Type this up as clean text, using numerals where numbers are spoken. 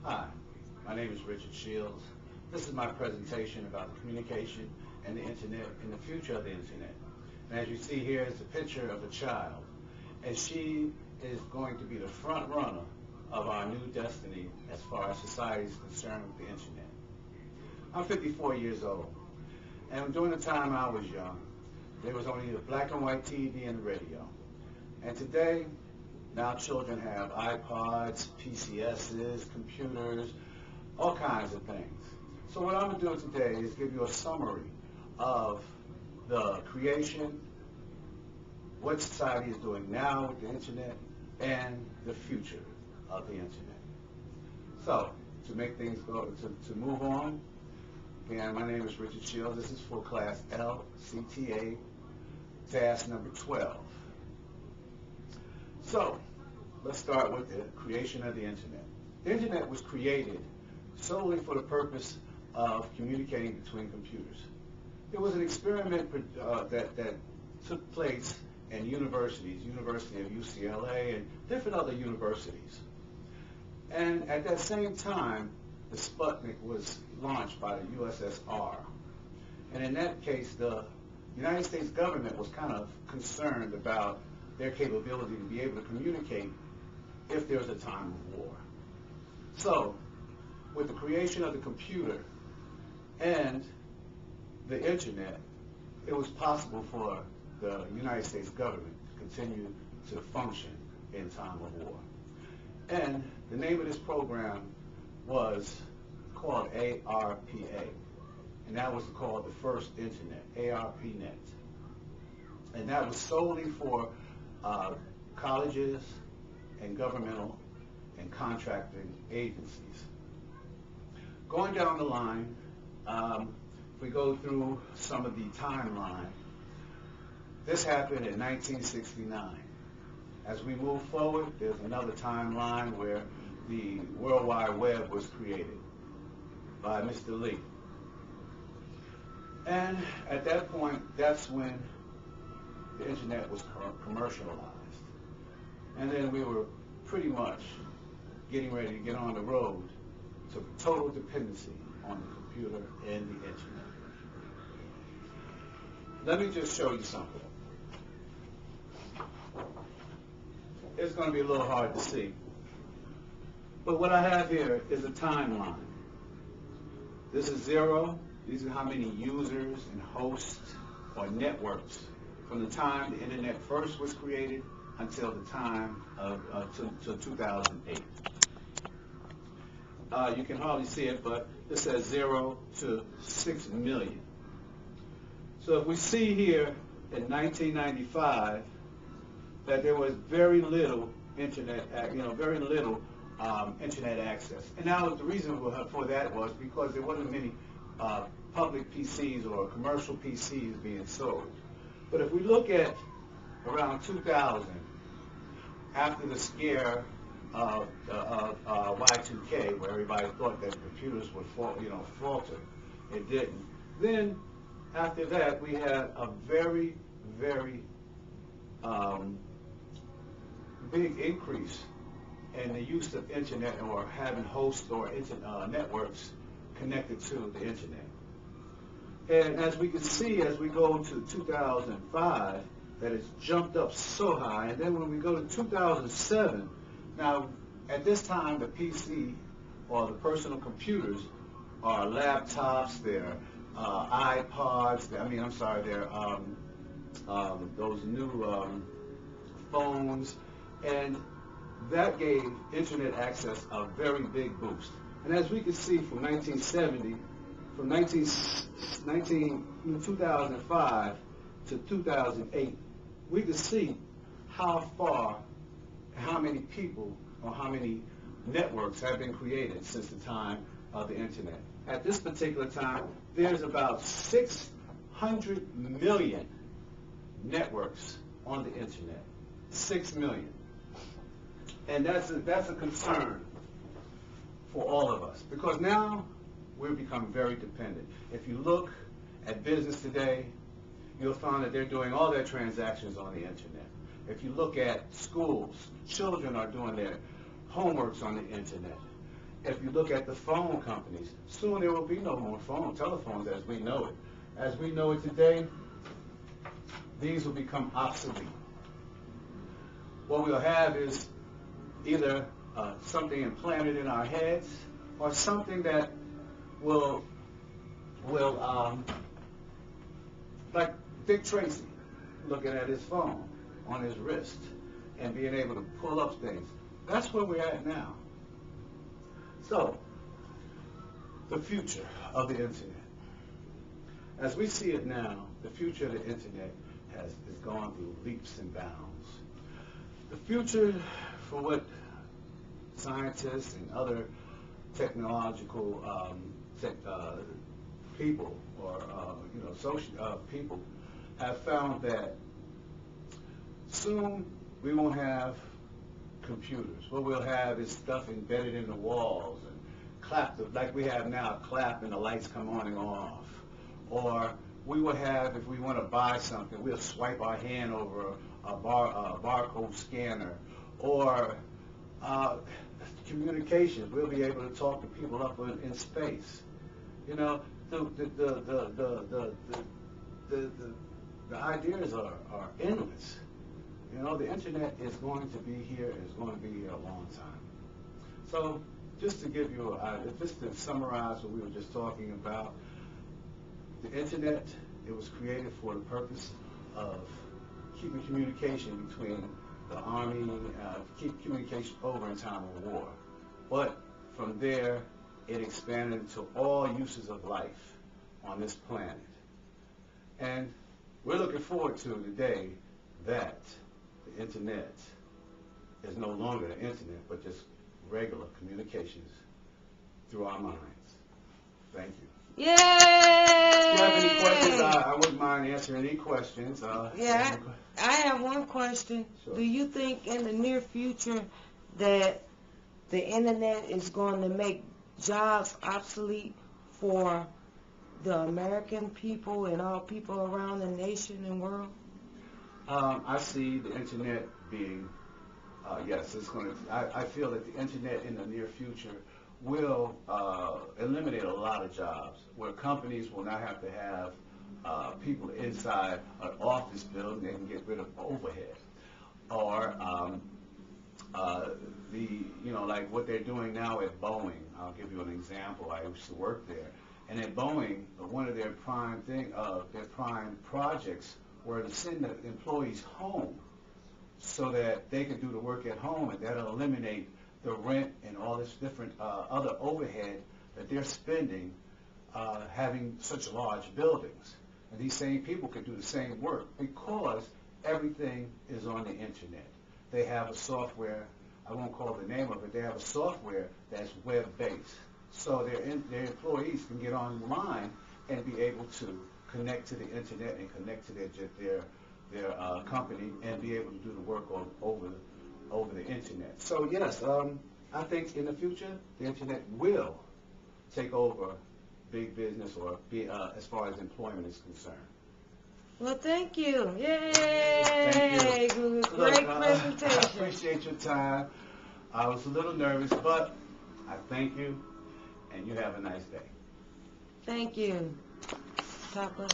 Hi, my name is Richard Shields. This is my presentation about the communication and the Internet and the future of the Internet. And as you see here is a picture of a child, and she is going to be the front runner of our new destiny as far as society is concerned with the Internet. I'm 54 years old, and during the time I was young, there was only the black and white TV and the radio. And today, now children have iPods, PCSs, computers, all kinds of things. So what I'm going to do today is give you a summary of the creation, what society is doing now with the Internet, and the future of the Internet. So, to make things go, to move on, again, my name is Richard Shields. This is for class LCTA, task number 12. So, let's start with the creation of the Internet. The Internet was created solely for the purpose of communicating between computers. It was an experiment that took place in universities, University of UCLA and different other universities. And at that same time, the Sputnik was launched by the USSR. And in that case, the United States government was kind of concerned about their capability to be able to communicate if there's a time of war. So, with the creation of the computer and the Internet, it was possible for the United States government to continue to function in time of war. And the name of this program was called ARPA, and that was called the first Internet, ARPANET. And that was solely for colleges and governmental and contracting agencies. Going down the line, if we go through some of the timeline, this happened in 1969. As we move forward, there's another timeline where the World Wide Web was created by Mr. Lee. And at that point, that's when the Internet was commercialized. And then we were pretty much getting ready to get on the road to total dependency on the computer and the Internet. Let me just show you something. It's going to be a little hard to see. But what I have here is a timeline. This is 0. These are how many users and hosts or networks from the time the Internet first was created until the time of 2008. You can hardly see it, but it says 0 to 6 million. So if we see here in 1995 that there was very little internet, internet access. And now the reason for that was because there wasn't many public PCs or commercial PCs being sold. But if we look at around 2000, after the scare of Y2K, where everybody thought that computers would falter, it didn't. Then after that, we had a very, very big increase in the use of internet or having hosts or networks connected to the Internet. And as we can see, as we go to 2005, that it's jumped up so high. And then when we go to 2007, now at this time the PC or the personal computers are laptops, they're iPods, they're those new phones, and that gave internet access a very big boost. And as we can see from 1970, from 2005 to 2008, we can see how far, how many people, or how many networks have been created since the time of the Internet. At this particular time, there's about 600 million networks on the Internet. 6 million. And that's a concern for all of us, because now we've become very dependent. If you look at business today, you'll find that they're doing all their transactions on the Internet. If you look at schools, children are doing their homeworks on the Internet. If you look at the phone companies, soon there will be no more telephones as we know it. As we know it today, these will become obsolete. What we'll have is either something implanted in our heads or something that will like Dick Tracy looking at his phone on his wrist and being able to pull up things. That's where we're at now. So, the future of the internet. As we see it now, the future of the internet has gone through leaps and bounds. The future, for what scientists and other technological people or social people have found that soon we won't have computers. What we'll have is stuff embedded in the walls and like we have now, clap and the lights come on and off. Or we will have, if we want to buy something, we'll swipe our hand over a barcode scanner. Or communications, we'll be able to talk to people up in space. You know, the ideas are endless. You know, the internet is going to be here, is going to be here a long time. So, just to give you, just to summarize what we were just talking about, the internet, it was created for the purpose of keeping communication between the army, keep communication over in time of war. But from there, it expanded into all uses of life on this planet. And we're looking forward to the day that the internet is no longer the internet, but just regular communications through our minds. Thank you. Yay! If you have any questions, I wouldn't mind answering any questions. Yeah, I have one question. Sure. Do you think in the near future that the internet is going to make jobs obsolete for the American people and all people around the nation and world? I see the internet being, yes, it's going to, I feel that the internet in the near future will eliminate a lot of jobs, where companies will not have to have people inside an office building. They can get rid of overhead. Or like what they're doing now at Boeing. I'll give you an example. I used to work there. And at Boeing, one of their prime projects were to send the employees home so that they can do the work at home, and that'll eliminate the rent and all this different other overhead that they're spending having such large buildings. And these same people can do the same work because everything is on the internet. They have a software, I won't call the name of it, they have a software that's web-based. So their employees can get online and be able to connect to the internet and connect to their company and be able to do the work over the internet. So yes, I think in the future the internet will take over big business or be as far as employment is concerned. Well, thank you. Yay! Thank you. Great Look, presentation. I appreciate your time. I was a little nervous, but I thank you, and you have a nice day. Thank you. Papa.